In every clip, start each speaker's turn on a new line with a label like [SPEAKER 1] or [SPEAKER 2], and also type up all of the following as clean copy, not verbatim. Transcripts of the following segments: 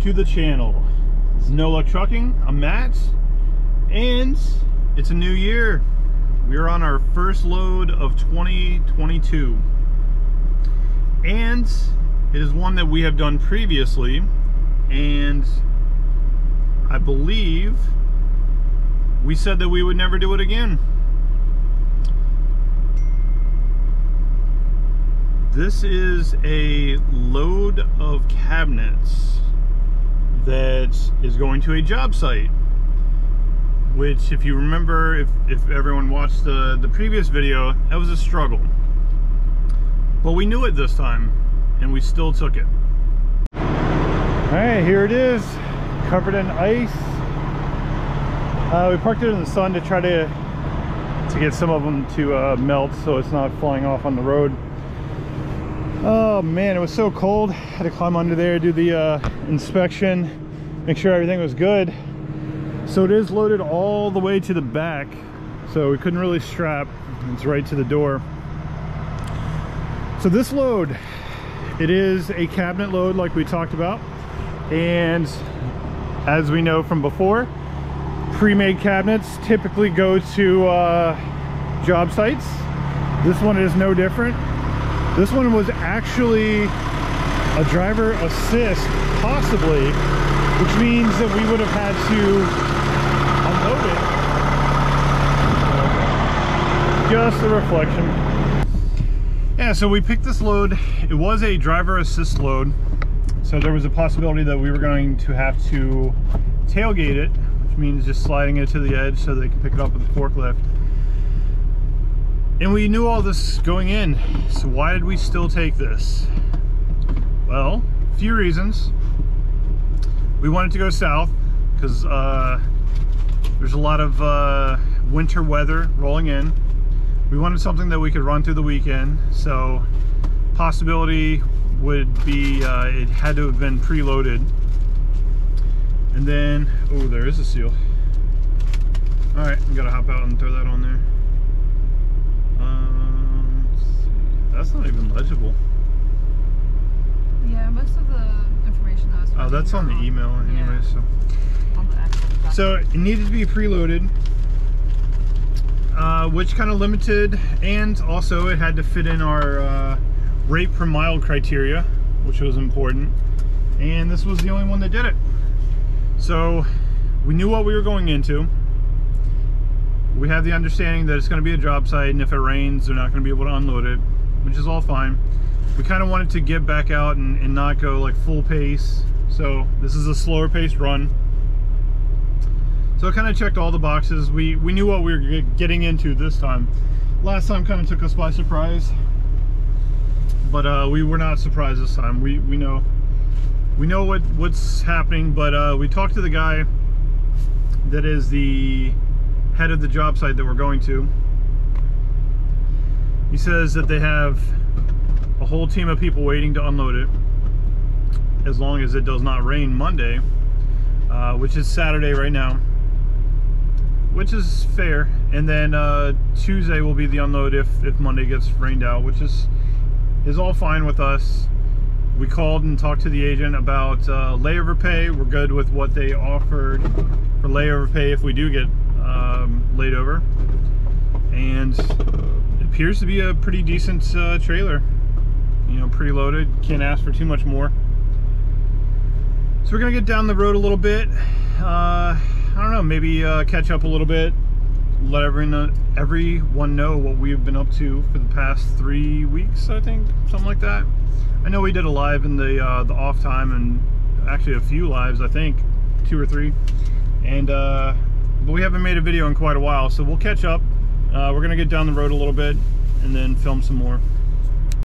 [SPEAKER 1] to the channel. This is No Luck Trucking. I'm Matt, and it's a new year. We are on our first load of 2022, and it is one that we have done previously, and I believe we said that we would never do it again. This is a load of cabinets that is going to a job site, which, if you remember, if everyone watched the previous video, that was a struggle. But we knew it this time, and we still took it. Alright, here it is, covered in ice. We parked it in the sun to try to get some of them to melt so it's not flying off on the road. Oh man, it was so cold. Had to climb under there, do the inspection, make sure everything was good. So it is loaded all the way to the back, so we couldn't really strap. It's right to the door. So this load, it is a cabinet load like we talked about, and as we know from before, pre-made cabinets typically go to job sites. This one is no different. This one was actually a driver assist, possibly, which means that we would have had to unload it. Just a reflection. Yeah, so we picked this load. It was a driver assist load, so there was a possibility that we were going to have to tailgate it, which means just sliding it to the edge so they can pick it up with a forklift. And we knew all this going in, so why did we still take this? Well, a few reasons. We wanted to go south because there's a lot of winter weather rolling in. We wanted something that we could run through the weekend, so possibility would be it had to have been preloaded. And then, oh, there is a seal. All right, we gotta hop out and throw that on there. That's not even legible.
[SPEAKER 2] Yeah, most of the information that was.
[SPEAKER 1] Oh, that's on the email anyway. Yeah. So it needed to be preloaded, which kind of limited, and also it had to fit in our rate per mile criteria, which was important. And this was the only one that did it. So we knew what we were going into. We have the understanding that it's going to be a job site, and if it rains, they're not going to be able to unload it, which is all fine. We kind of wanted to get back out and not go like full pace, so this is a slower paced run. So it kind of checked all the boxes. We knew what we were getting into this time. Last time kind of took us by surprise, but we were not surprised this time. We know what's happening, but we talked to the guy that is the head of the job site that we're going to. He says that they have a whole team of people waiting to unload it as long as it does not rain Monday, which is Saturday right now, which is fair. And then Tuesday will be the unload if Monday gets rained out, which is all fine with us. We called and talked to the agent about layover pay. We're good with what they offered for layover pay if we do get laid over, and it appears to be a pretty decent trailer, you know, preloaded. Can't ask for too much more. So we're gonna get down the road a little bit. I don't know, maybe catch up a little bit, let everyone know what we've been up to for the past 3 weeks, I think, something like that. I know we did a live in the off time, and actually a few lives, I think 2 or 3, and but we haven't made a video in quite a while, so we'll catch up. We're gonna get down the road a little bit and then film some more.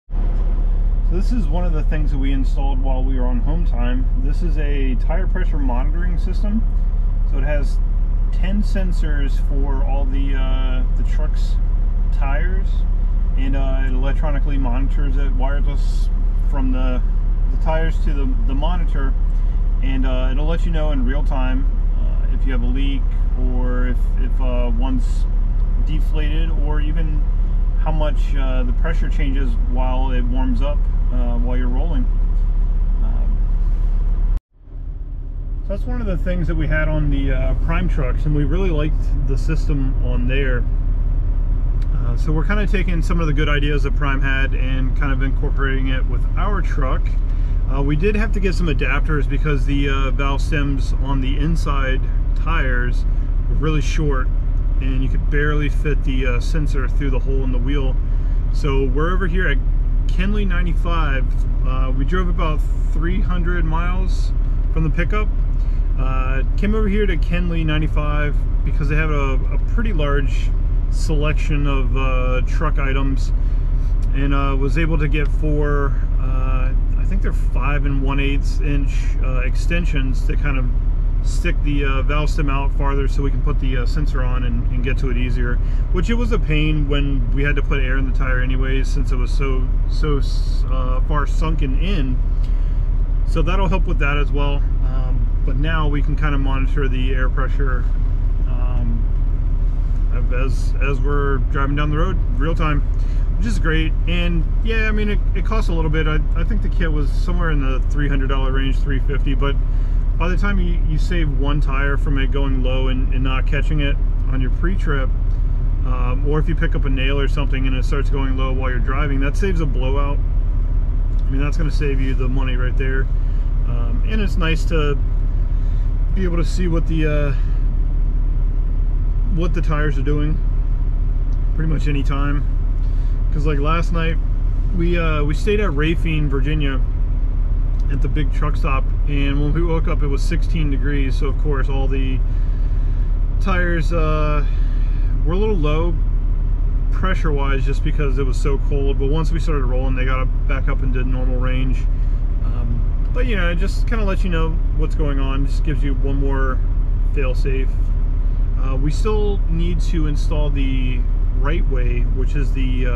[SPEAKER 1] So this is one of the things that we installed while we were on home time. This is a tire pressure monitoring system. So it has 10 sensors for all the truck's tires, and it electronically monitors it wireless from the tires to the monitor, and it'll let you know in real time if you have a leak, or if one's deflated, or even how much the pressure changes while it warms up while you're rolling. That's one of the things that we had on the Prime trucks, and we really liked the system on there. So we're kind of taking some of the good ideas that Prime had and kind of incorporating it with our truck. We did have to get some adapters because the valve stems on the inside tires were really short, and you could barely fit the sensor through the hole in the wheel. So we're over here at Kenley 95. We drove about 300 miles from the pickup. Came over here to Kenley 95 because they have a pretty large selection of truck items, and was able to get 4 I think they're 5 1/8 inch extensions to kind of stick the valve stem out farther so we can put the sensor on and get to it easier, which it was a pain when we had to put air in the tire anyways, since it was so far sunken in. So that'll help with that as well. But now we can kind of monitor the air pressure as we're driving down the road real time, which is great. And yeah, I mean, it costs a little bit. I think the kit was somewhere in the $300 range, $350, but by the time you save one tire from it going low and not catching it on your pre-trip, or if you pick up a nail or something and it starts going low while you're driving, that saves a blowout. I mean, that's going to save you the money right there. And it's nice to be able to see what the tires are doing pretty much any time. Because like last night, we stayed at Rafine, Virginia, at the big truck stop, and when we woke up it was 16 degrees, so of course all the tires were a little low pressure wise just because it was so cold, but once we started rolling they got back up into normal range. But you know, it just kind of lets you know what's going on, just gives you one more fail safe. We still need to install the right way, which is the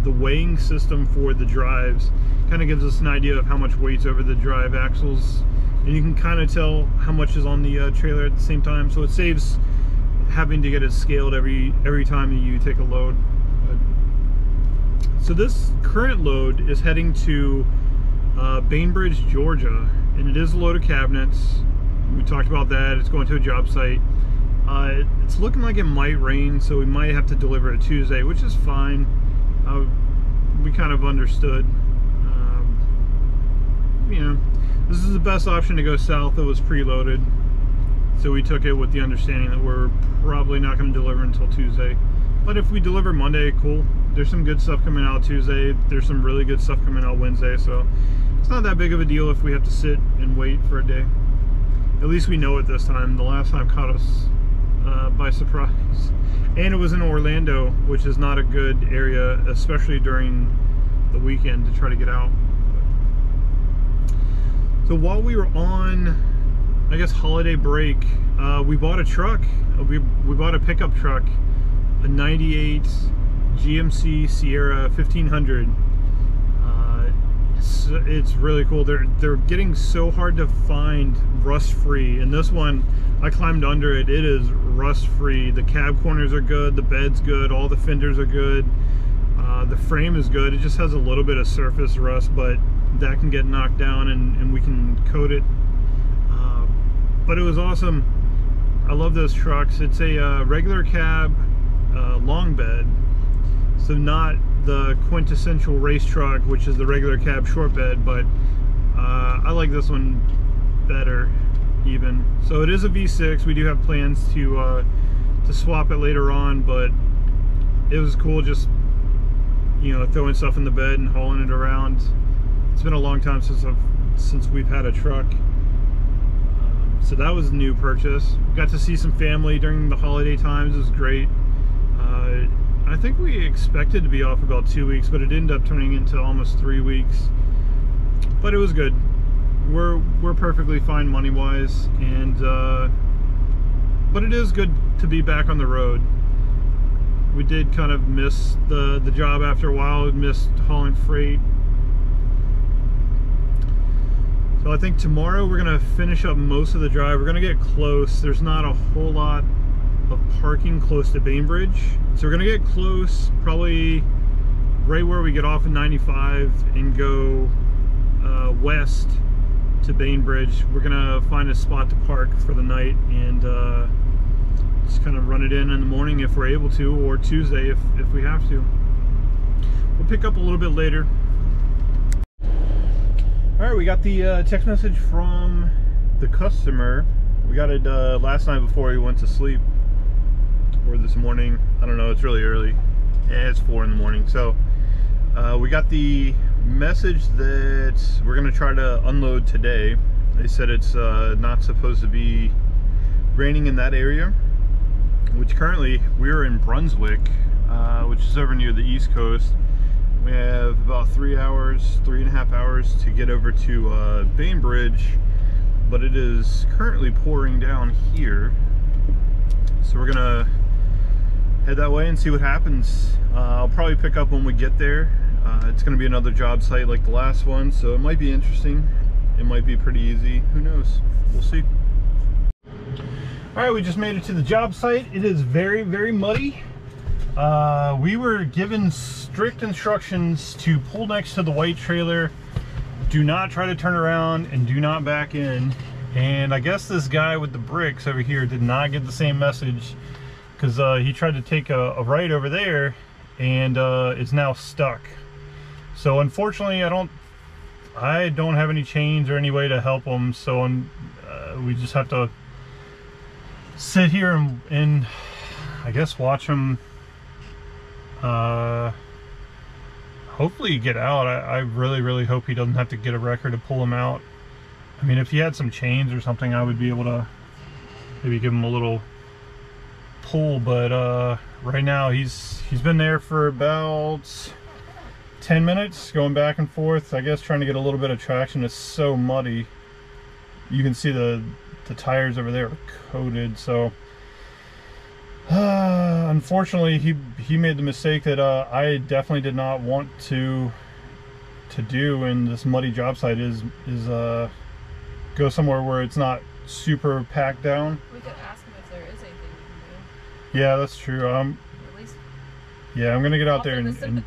[SPEAKER 1] weighing system for the drives. Kind of gives us an idea of how much weight's over the drive axles, and you can kind of tell how much is on the trailer at the same time, so it saves having to get it scaled every time you take a load. So this current load is heading to Bainbridge, Georgia, and it is a load of cabinets. We talked about that. It's going to a job site. It's looking like it might rain, so we might have to deliver it Tuesday, which is fine. We kind of understood. You know, this is the best option to go south. It was preloaded, so we took it with the understanding that we're probably not going to deliver until Tuesday. But if we deliver Monday, cool. There's some good stuff coming out Tuesday. There's some really good stuff coming out Wednesday, so it's not that big of a deal if we have to sit and wait for a day. At least we know it this time. The last time caught us by surprise. And it was in Orlando, which is not a good area, especially during the weekend, to try to get out. So while we were on, I guess, holiday break, we bought a truck. We bought a pickup truck, a 98 GMC Sierra 1500. It's really cool. They're getting so hard to find rust-free, and this one, I climbed under it. It is rust-free. The cab corners are good, the bed's good, all the fenders are good, the frame is good. It just has a little bit of surface rust, but that can get knocked down and we can coat it. But it was awesome. I love those trucks. It's a regular cab long bed, so not the quintessential race truck, which is the regular cab short bed, but I like this one better even. So it is a V6. We do have plans to swap it later on, but it was cool just, you know, throwing stuff in the bed and hauling it around. It's been a long time since we've had a truck. So that was a new purchase. Got to see some family during the holiday times. It was great. I think we expected to be off about 2 weeks, but it ended up turning into almost 3 weeks. But it was good. We're perfectly fine money-wise, and but it is good to be back on the road. We did kind of miss the job after a while. We missed hauling freight. So I think tomorrow we're gonna finish up most of the drive. We're gonna get close. There's not a whole lot of parking close to Bainbridge, so we're gonna get close, probably right where we get off in 95 and go west to Bainbridge. We're gonna find a spot to park for the night and just kind of run it in the morning if we're able to, or Tuesday if we have to. We'll pick up a little bit later. All right, we got the text message from the customer. We got it last night before he went to sleep, or this morning. I don't know, it's really early. Yeah, it's 4 in the morning. So we got the message that we're gonna try to unload today. They said it's not supposed to be raining in that area, which currently we're in Brunswick, which is over near the East Coast. We have about 3.5 hours to get over to Bainbridge, but it is currently pouring down here. So we're gonna head that way and see what happens. I'll probably pick up when we get there. It's gonna be another job site like the last one, so it might be interesting. It might be pretty easy. Who knows? We'll see. All right, we just made it to the job site. It is very, very muddy. We were given strict instructions to pull next to the white trailer. Do not try to turn around and do not back in. And I guess this guy with the bricks over here did not get the same message, because he tried to take a right over there and is now stuck. So unfortunately, I don't have any chains or any way to help him. So we just have to sit here and I guess watch him hopefully get out. I really, really hope he doesn't have to get a wrecker to pull him out. I mean, if he had some chains or something, I would be able to maybe give him a little pull, but right now he's been there for about 10 minutes going back and forth, I guess trying to get a little bit of traction. It's so muddy. You can see the tires over there are coated. So unfortunately he made the mistake that I definitely did not want to do in this muddy job site, is go somewhere where it's not super packed down.
[SPEAKER 2] We could ask him if there is anything we can do.
[SPEAKER 1] Yeah, that's true.
[SPEAKER 2] At least
[SPEAKER 1] yeah, I'm gonna get out there and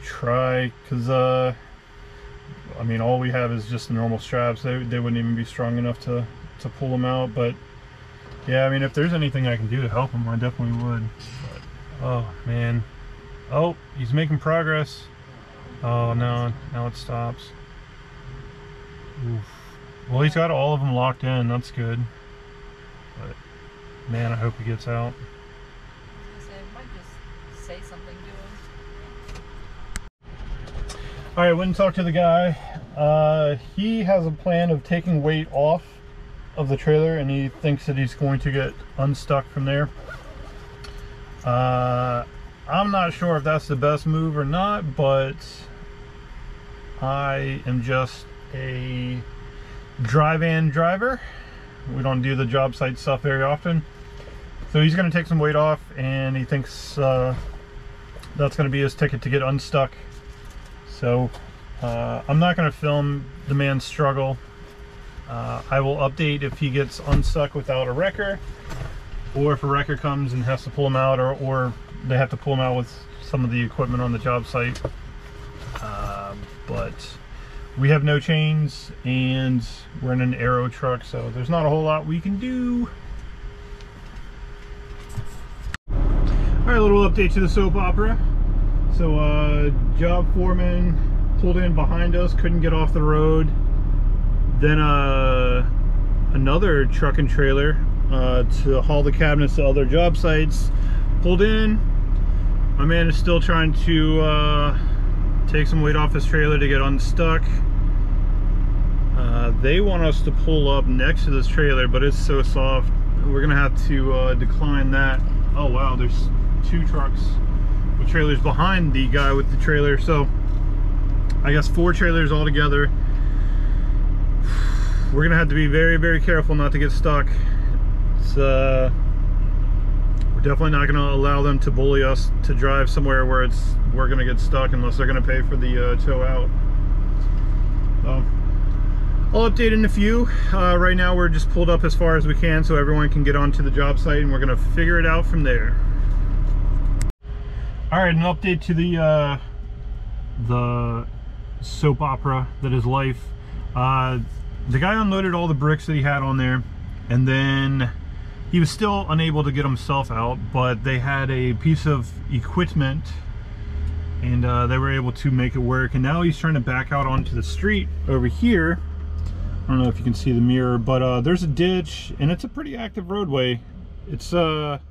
[SPEAKER 1] try, because I mean, all we have is just the normal straps. They wouldn't even be strong enough to pull them out. But yeah, I mean, if there's anything I can do to help him, I definitely would. But, oh man, oh, he's making progress. Oh no, now it stops. Oof. Well, he's got all of them locked in. That's good. But man, I hope he gets out.
[SPEAKER 2] I might just say something to him.
[SPEAKER 1] All right, went and talked to the guy. He has a plan of taking weight off of the trailer, and he thinks that he's going to get unstuck from there. I'm not sure if that's the best move or not, but I am just a dry van driver. We don't do the job site stuff very often. So he's going to take some weight off, and he thinks that's going to be his ticket to get unstuck. So I'm not going to film the man's struggle. I will update if he gets unstuck without a wrecker, or if a wrecker comes and has to pull him out, or they have to pull him out with some of the equipment on the job site. But we have no chains, and we're in an aero truck, so there's not a whole lot we can do. All right, a little update to the soap opera. So job foreman pulled in behind us, couldn't get off the road. Then another truck and trailer to haul the cabinets to other job sites pulled in. My man is still trying to take some weight off his trailer to get unstuck. They want us to pull up next to this trailer, but it's so soft, we're gonna have to decline that. Oh wow, there's 2 trucks with trailers behind the guy with the trailer, so I guess 4 trailers all together. We're gonna have to be very, very careful not to get stuck. It's we're definitely not gonna allow them to bully us to drive somewhere where we're gonna get stuck, unless they're gonna pay for the tow out. So I'll update in a few. Right now we're just pulled up as far as we can so everyone can get onto the job site, and we're gonna figure it out from there. All right, an update to the soap opera that is life. the guy unloaded all the bricks that he had on there, and then he was still unable to get himself out, but they had a piece of equipment and they were able to make it work. And now he's trying to back out onto the street over here. I don't know if you can see the mirror, but there's a ditch and it's a pretty active roadway. It's not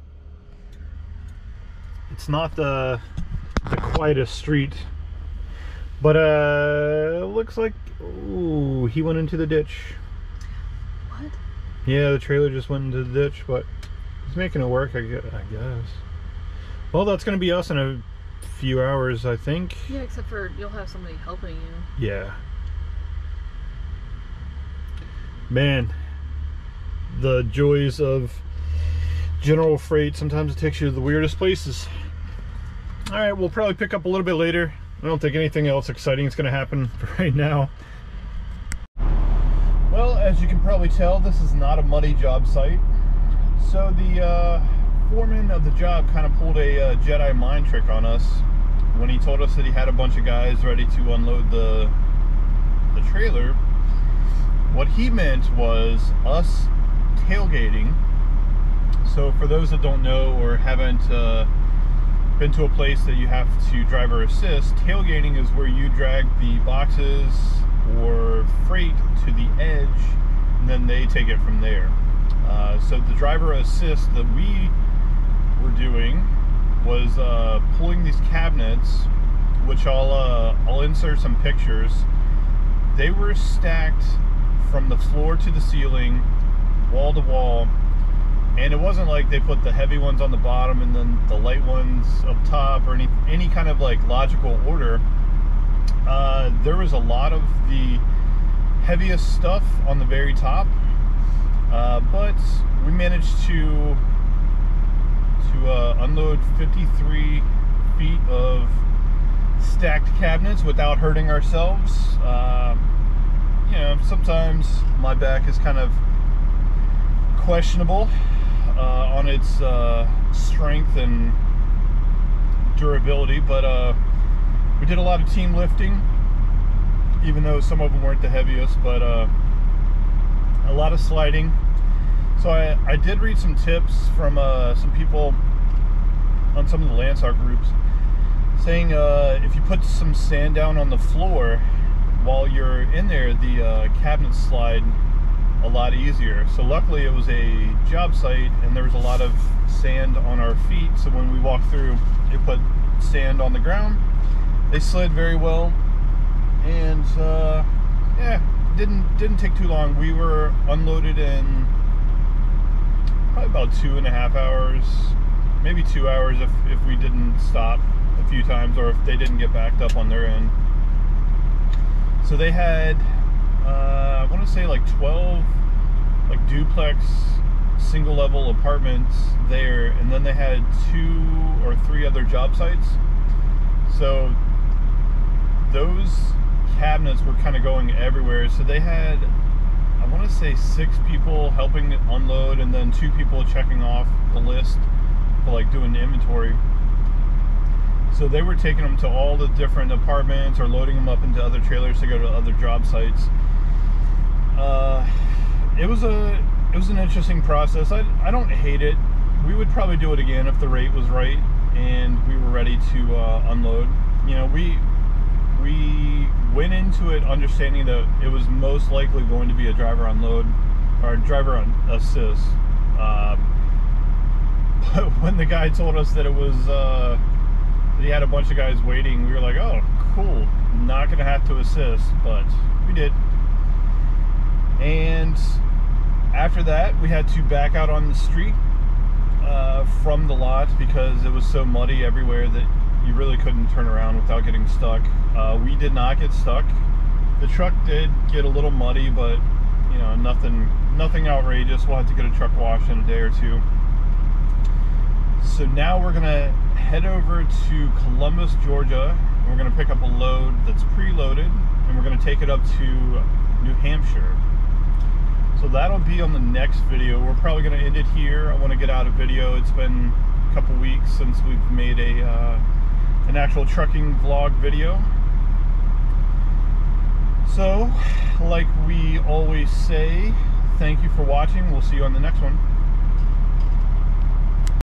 [SPEAKER 1] the quietest street, but it looks like, ooh, he went into the ditch.
[SPEAKER 2] What?
[SPEAKER 1] Yeah, the trailer just went into the ditch, but he's making it work, I guess. Well, that's gonna be us in a few hours, I think.
[SPEAKER 2] Yeah, except for you'll have somebody helping you.
[SPEAKER 1] Yeah. Man, the joys of general freight. Sometimes it takes you to the weirdest places. All right, we'll probably pick up a little bit later. I don't think anything else exciting is going to happen right now. Well, as you can probably tell, this is not a muddy job site. So the foreman of the job kind of pulled a Jedi mind trick on us when he told us that he had a bunch of guys ready to unload the trailer. What he meant was us tailgating. So for those that don't know or haven't been to a place that you have to driver assist, tailgating is where you drag the boxes or freight to the edge and then they take it from there. So the driver assist that we were doing was pulling these cabinets, which I'll insert some pictures. They were stacked from the floor to the ceiling, wall to wall, and it wasn't like they put the heavy ones on the bottom and then the light ones up top or any kind of like logical order. There was a lot of the heaviest stuff on the very top, but we managed to unload 53 feet of stacked cabinets without hurting ourselves. You know, sometimes my back is kind of questionable on its strength and durability, but we did a lot of team lifting, even though some of them weren't the heaviest, but a lot of sliding. So I did read some tips from some people on some of the Landstar groups saying if you put some sand down on the floor while you're in there, the cabinets slide a lot easier. So luckily it was a job site and there was a lot of sand on our feet, so when we walked through, it put sand on the ground. They slid very well, and yeah, didn't take too long. We were unloaded in probably about 2.5 hours, maybe 2 hours if we didn't stop a few times or if they didn't get backed up on their end. So they had I want to say like 12 like duplex single level apartments there, and then they had 2 or 3 other job sites. So those cabinets were kind of going everywhere. So they had, I want to say 6 people helping unload and then 2 people checking off the list for like doing the inventory. So they were taking them to all the different apartments or loading them up into other trailers to go to other job sites. It was an interesting process. I don't hate it. We would probably do it again if the rate was right and we were ready to unload. You know, we went into it understanding that it was most likely going to be a driver unload or driver assist. But when the guy told us that it was he had a bunch of guys waiting, we were like, oh, cool, not gonna have to assist, but we did. And after that, we had to back out on the street from the lot because it was so muddy everywhere that you really couldn't turn around without getting stuck. We did not get stuck. The truck did get a little muddy, but you know, nothing outrageous. We'll have to get a truck wash in a day or two. So now we're gonna head over to Columbus, Georgia, and we're gonna pick up a load that's preloaded, and we're gonna take it up to New Hampshire. So that'll be on the next video. We're probably gonna end it here. I want to get out a video. It's been a couple weeks since we've made an actual trucking vlog video. So, like we always say, thank you for watching. We'll see you on the next one.